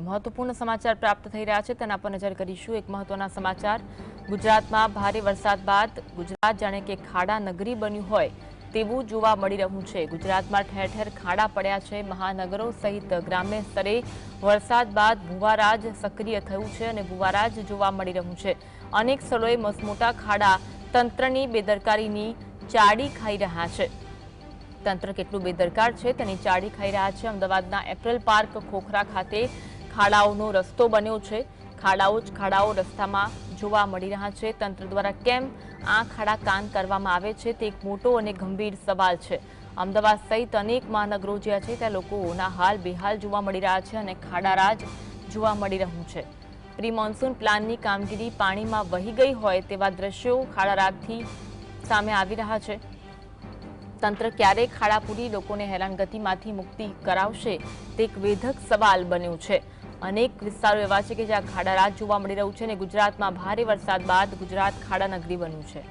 મહત્વપૂર્ણ સમાચાર પ્રાપ્ત થઈ રહ્યા છે તેના પર નજર કરીશું। એક મહત્વના સમાચાર ગુજરાતમાં ભારે વરસાદ બાદ ગુજરાત જાણે કે ખાડા નગરી બન્યું હોય તેવું જોવા મળી રહ્યું છે। ગુજરાતમાં ઠેર ઠેર ખાડા પડ્યા છે। મહાનગરો સહિત ગ્રામ્ય સ્તરે વરસાદ બાદ ભૂવારાજ સક્રિય થયું છે અને ભૂવારાજ જોવા મળી રહ્યું છે। અનેક સ્થળોએ મસમોટા ખાડા તંત્રની બેદરકારીની ચાડી ખાઈ રહ્યા છે। તંત્ર કેટલું બેદરકાર છે તેની ચાડી ખાઈ રહ્યા છે। અમદાવાદના એપ્રિલ પાર્ક ખોખરા ખાતે ખાડાઓનો રસ્તો બન્યો છે। ખાડાઓ રસ્તામાં જોવા મળી રહ્યા છે। તંત્ર દ્વારા કેમ આ ખાડા કાન કરવામાં આવે છે તે એક મોટો અને ગંભીર સવાલ છે। અમદાવાદ સહિત અનેક મહાનગરો જ્યાં છે ત્યાં લોકોના હાલ બેહાલ જોવા મળી રહ્યા છે અને ખાડારાજ જોવા મળી રહ્યું છે। પ્રી મોન્સૂન પ્લાનની કામગીરી પાણીમાં વહી ગઈ હોય તેવા દ્રશ્યો ખાડારાજથી સામે આવી રહ્યા છે। તંત્ર ક્યારે ખાડા પૂરી લોકોને હેરાનગતિમાંથી મુક્તિ કરાવશે તે એક વેધક સવાલ બન્યો છે। અનેક વિસ્તારો એવા છે કે જ્યાં ખાડારાજ જોવા મળી રહ્યું છે અને ગુજરાતમાં ભારે વરસાદ બાદ ગુજરાત ખાડા નગરી બન્યું છે।